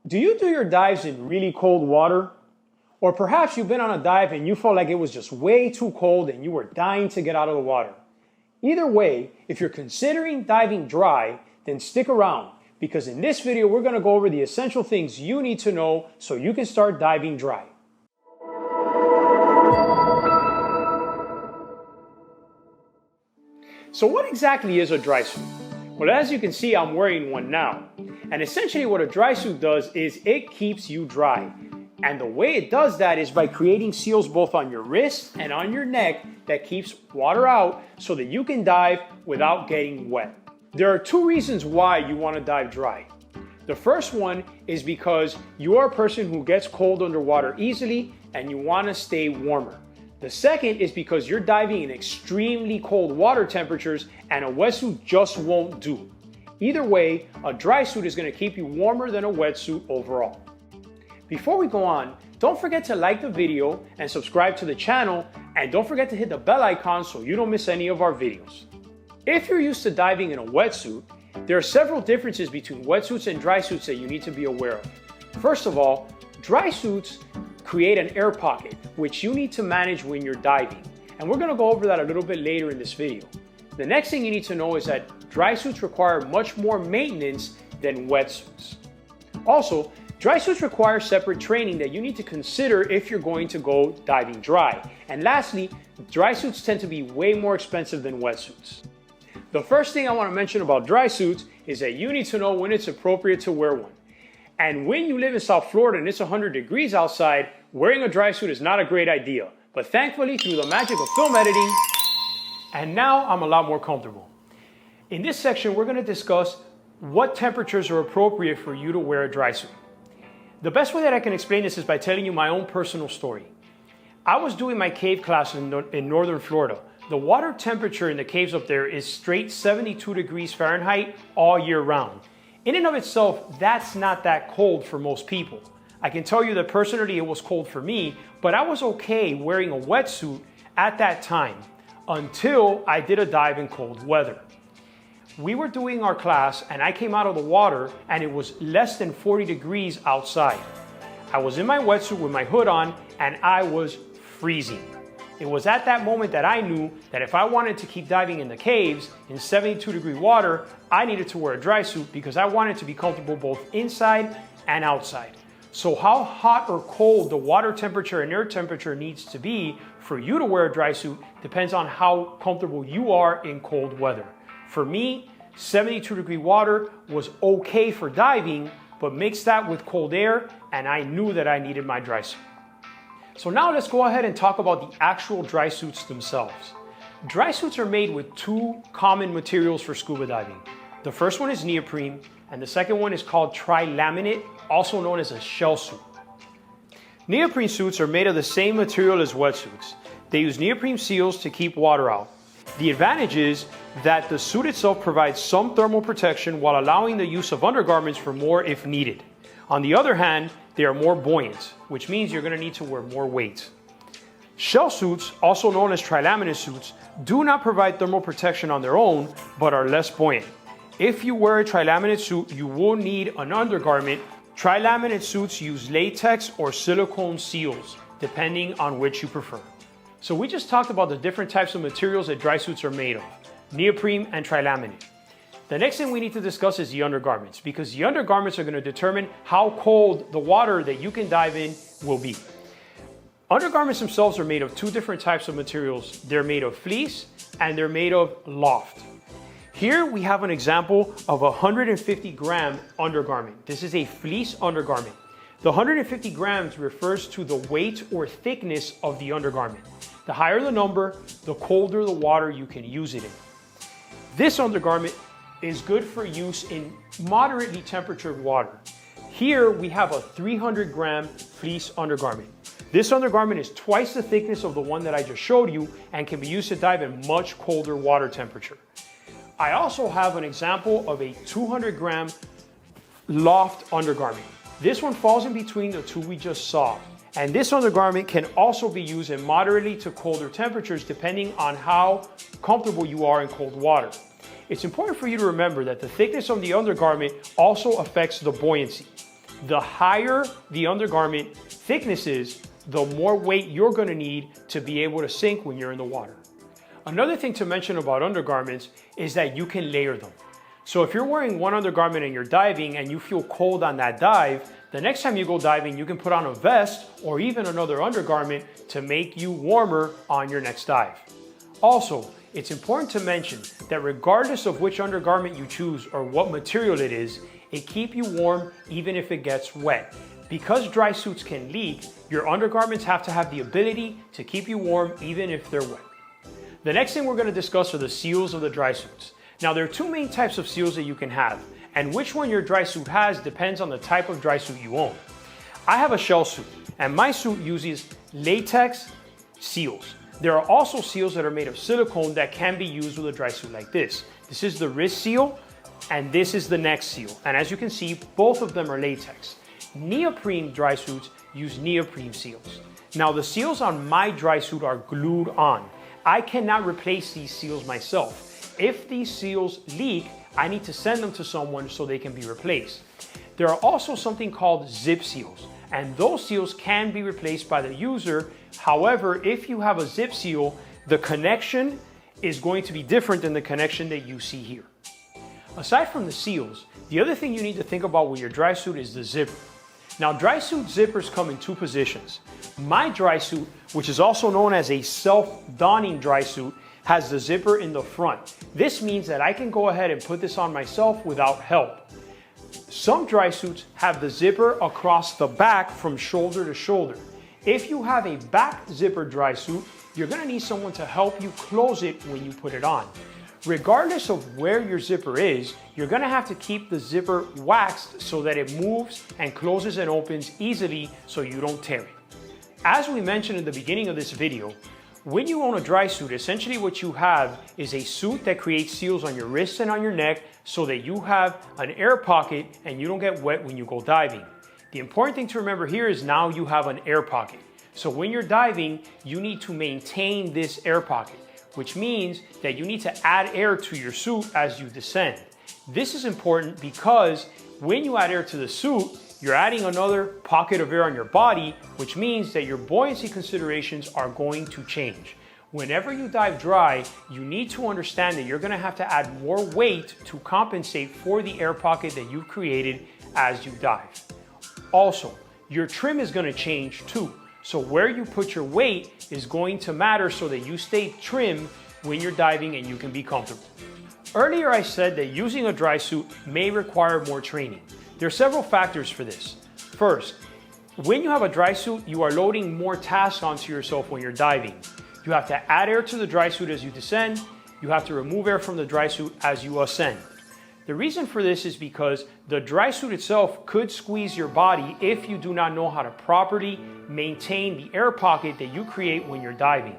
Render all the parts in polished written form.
Do you do your dives in really cold water? Or perhaps you've been on a dive and you felt like it was just way too cold and you were dying to get out of the water. Either way, if you're considering diving dry, then stick around because in this video we're going to go over the essential things you need to know so you can start diving dry. So what exactly is a dry suit? Well, as you can see, I'm wearing one now. And essentially what a dry suit does is it keeps you dry. And the way it does that is by creating seals both on your wrist and on your neck that keeps water out so that you can dive without getting wet. There are two reasons why you want to dive dry. The first one is because you are a person who gets cold underwater easily and you want to stay warmer. The second is because you're diving in extremely cold water temperatures and a wetsuit just won't do. Either way, a dry suit is going to keep you warmer than a wetsuit overall. Before we go on, don't forget to like the video and subscribe to the channel, and don't forget to hit the bell icon so you don't miss any of our videos. If you're used to diving in a wetsuit, there are several differences between wetsuits and dry suits that you need to be aware of. First of all, dry suits create an air pocket, which you need to manage when you're diving. And we're going to go over that a little bit later in this video. The next thing you need to know is that dry suits require much more maintenance than wetsuits. Also, dry suits require separate training that you need to consider if you're going to go diving dry. And lastly, dry suits tend to be way more expensive than wetsuits. The first thing I want to mention about dry suits is that you need to know when it's appropriate to wear one. And when you live in South Florida and it's 100 degrees outside, wearing a dry suit is not a great idea. But thankfully, through the magic of film editing, and now I'm a lot more comfortable. In this section, we're going to discuss what temperatures are appropriate for you to wear a dry suit. The best way that I can explain this is by telling you my own personal story. I was doing my cave class in northern Florida. The water temperature in the caves up there is straight 72 degrees Fahrenheit all year round. In and of itself, that's not that cold for most people. I can tell you that personally it was cold for me, but I was okay wearing a wetsuit at that time until I did a dive in cold weather. We were doing our class and I came out of the water and it was less than 40 degrees outside. I was in my wetsuit with my hood on and I was freezing. It was at that moment that I knew that if I wanted to keep diving in the caves in 72-degree water, I needed to wear a dry suit because I wanted to be comfortable both inside and outside. So how hot or cold the water temperature and air temperature needs to be for you to wear a dry suit depends on how comfortable you are in cold weather. For me, 72-degree water was okay for diving, but mix that with cold air and I knew that I needed my dry suit. So now let's go ahead and talk about the actual dry suits themselves. Dry suits are made with two common materials for scuba diving. The first one is neoprene and the second one is called trilaminate, also known as a shell suit. Neoprene suits are made of the same material as wetsuits. They use neoprene seals to keep water out. The advantage is that the suit itself provides some thermal protection while allowing the use of undergarments for more if needed. On the other hand, they are more buoyant, which means you're going to need to wear more weight. Shell suits, also known as trilaminate suits, do not provide thermal protection on their own, but are less buoyant. If you wear a trilaminate suit, you will need an undergarment. Trilaminate suits use latex or silicone seals, depending on which you prefer. So we just talked about the different types of materials that dry suits are made of, neoprene and trilaminate. The next thing we need to discuss is the undergarments, because the undergarments are going to determine how cold the water that you can dive in will be. Undergarments themselves are made of two different types of materials. They're made of fleece and they're made of loft. Here we have an example of a 150-gram undergarment. This is a fleece undergarment. The 150 grams refers to the weight or thickness of the undergarment. The higher the number, the colder the water you can use it in. This undergarment is good for use in moderately temperatured water. Here we have a 300-gram fleece undergarment. This undergarment is twice the thickness of the one that I just showed you and can be used to dive in much colder water temperature. I also have an example of a 200-gram loft undergarment. This one falls in between the two we just saw. And this undergarment can also be used in moderately to colder temperatures depending on how comfortable you are in cold water. It's important for you to remember that the thickness of the undergarment also affects the buoyancy. The higher the undergarment thickness is, the more weight you're gonna need to be able to sink when you're in the water. Another thing to mention about undergarments is that you can layer them. So if you're wearing one undergarment and you're diving and you feel cold on that dive, the next time you go diving, you can put on a vest or even another undergarment to make you warmer on your next dive. Also, it's important to mention that regardless of which undergarment you choose or what material it is, it keeps you warm even if it gets wet. Because dry suits can leak, your undergarments have to have the ability to keep you warm even if they're wet. The next thing we're going to discuss are the seals of the dry suits. Now, there are two main types of seals that you can have, and which one your dry suit has depends on the type of dry suit you own. I have a shell suit, and my suit uses latex seals. There are also seals that are made of silicone that can be used with a dry suit like this. This is the wrist seal, and this is the neck seal. And as you can see, both of them are latex. Neoprene dry suits use neoprene seals. Now, the seals on my dry suit are glued on. I cannot replace these seals myself. If these seals leak, I need to send them to someone so they can be replaced. There are also something called zip seals, and those seals can be replaced by the user. However, if you have a zip seal, the connection is going to be different than the connection that you see here. Aside from the seals, the other thing you need to think about with your dry suit is the zipper. Now, dry suit zippers come in two positions. My dry suit, which is also known as a self-donning dry suit, has the zipper in the front. This means that I can go ahead and put this on myself without help. Some dry suits have the zipper across the back from shoulder to shoulder. If you have a back zipper dry suit, you're gonna need someone to help you close it when you put it on. Regardless of where your zipper is, you're gonna have to keep the zipper waxed so that it moves and closes and opens easily so you don't tear it. As we mentioned in the beginning of this video, when you own a dry suit, essentially what you have is a suit that creates seals on your wrists and on your neck so that you have an air pocket and you don't get wet when you go diving. The important thing to remember here is now you have an air pocket. So when you're diving, you need to maintain this air pocket, which means that you need to add air to your suit as you descend. This is important because when you add air to the suit, you're adding another pocket of air on your body, which means that your buoyancy considerations are going to change. Whenever you dive dry, you need to understand that you're gonna have to add more weight to compensate for the air pocket that you've created as you dive. Also, your trim is gonna change too. So where you put your weight is going to matter so that you stay trim when you're diving and you can be comfortable. Earlier I said that using a dry suit may require more training. There are several factors for this. First, when you have a dry suit, you are loading more tasks onto yourself when you're diving. You have to add air to the dry suit as you descend. You have to remove air from the dry suit as you ascend. The reason for this is because the dry suit itself could squeeze your body if you do not know how to properly maintain the air pocket that you create when you're diving.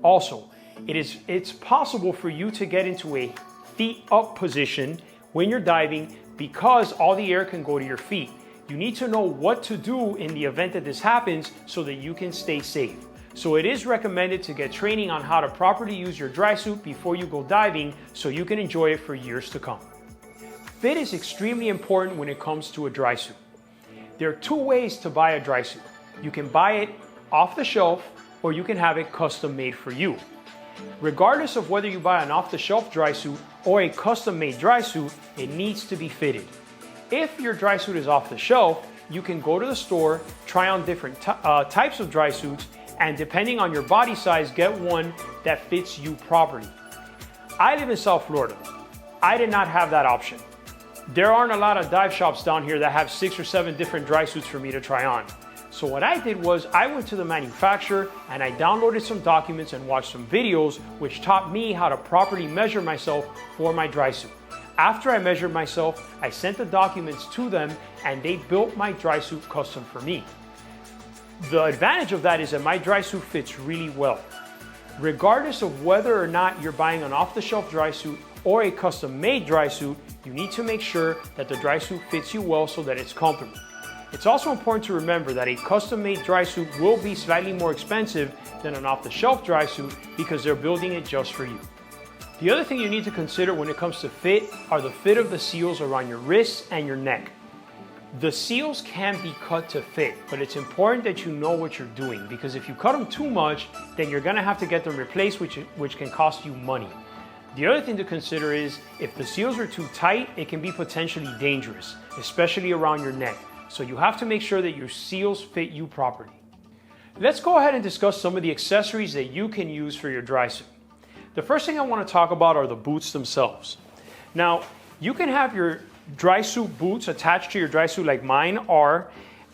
Also, it's possible for you to get into a feet up position when you're diving because all the air can go to your feet. You need to know what to do in the event that this happens so that you can stay safe. So it is recommended to get training on how to properly use your dry suit before you go diving so you can enjoy it for years to come. Fit is extremely important when it comes to a dry suit. There are two ways to buy a dry suit. You can buy it off the shelf or you can have it custom made for you. Regardless of whether you buy an off-the-shelf dry suit or a custom-made dry suit, it needs to be fitted. If your dry suit is off the shelf, you can go to the store, try on different types of dry suits, and depending on your body size, get one that fits you properly. I live in South Florida. I did not have that option. There aren't a lot of dive shops down here that have 6 or 7 different dry suits for me to try on. So what I did was I went to the manufacturer and I downloaded some documents and watched some videos which taught me how to properly measure myself for my dry suit. After I measured myself, I sent the documents to them and they built my dry suit custom for me. The advantage of that is that my dry suit fits really well. Regardless of whether or not you're buying an off-the-shelf dry suit or a custom-made dry suit, you need to make sure that the dry suit fits you well so that it's comfortable. It's also important to remember that a custom-made dry suit will be slightly more expensive than an off-the-shelf dry suit because they're building it just for you. The other thing you need to consider when it comes to fit are the fit of the seals around your wrists and your neck. The seals can be cut to fit, but it's important that you know what you're doing, because if you cut them too much, then you're gonna have to get them replaced, which can cost you money. The other thing to consider is if the seals are too tight, it can be potentially dangerous, especially around your neck. So you have to make sure that your seals fit you properly. Let's go ahead and discuss some of the accessories that you can use for your dry suit. The first thing I want to talk about are the boots themselves. Now, you can have your dry suit boots attached to your dry suit like mine are,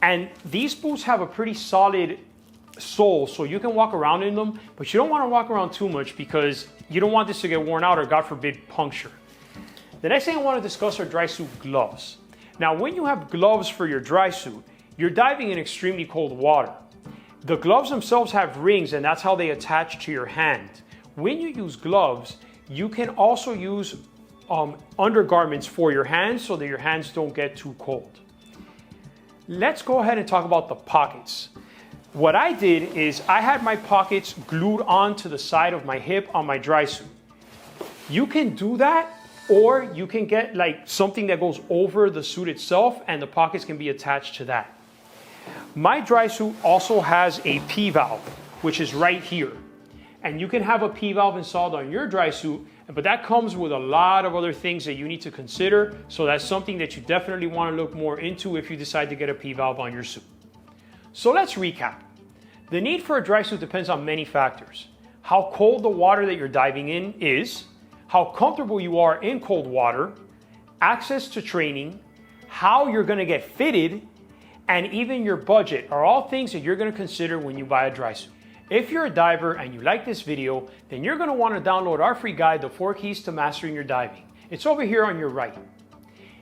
and these boots have a pretty solid sole, so you can walk around in them, but you don't want to walk around too much because you don't want this to get worn out or, God forbid, puncture. The next thing I want to discuss are dry suit gloves. Now, when you have gloves for your dry suit, you're diving in extremely cold water. The gloves themselves have rings, and that's how they attach to your hand. When you use gloves, you can also use undergarments for your hands so that your hands don't get too cold. Let's go ahead and talk about the pockets. What I did is I had my pockets glued onto the side of my hip on my dry suit. You can do that, or you can get like something that goes over the suit itself and the pockets can be attached to that. My dry suit also has a P-valve, which is right here. And you can have a P-valve installed on your dry suit, but that comes with a lot of other things that you need to consider. So that's something that you definitely want to look more into if you decide to get a P-valve on your suit. So let's recap. The need for a dry suit depends on many factors. How cold the water that you're diving in is, how comfortable you are in cold water, access to training, how you're going to get fitted, and even your budget are all things that you're going to consider when you buy a dry suit. If you're a diver and you like this video, then you're going to want to download our free guide, The 4 Keys to Mastering Your Diving. It's over here on your right.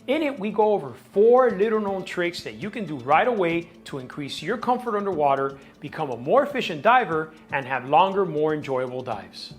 In it, we go over 4 little known tricks that you can do right away to increase your comfort underwater, become a more efficient diver, and have longer, more enjoyable dives.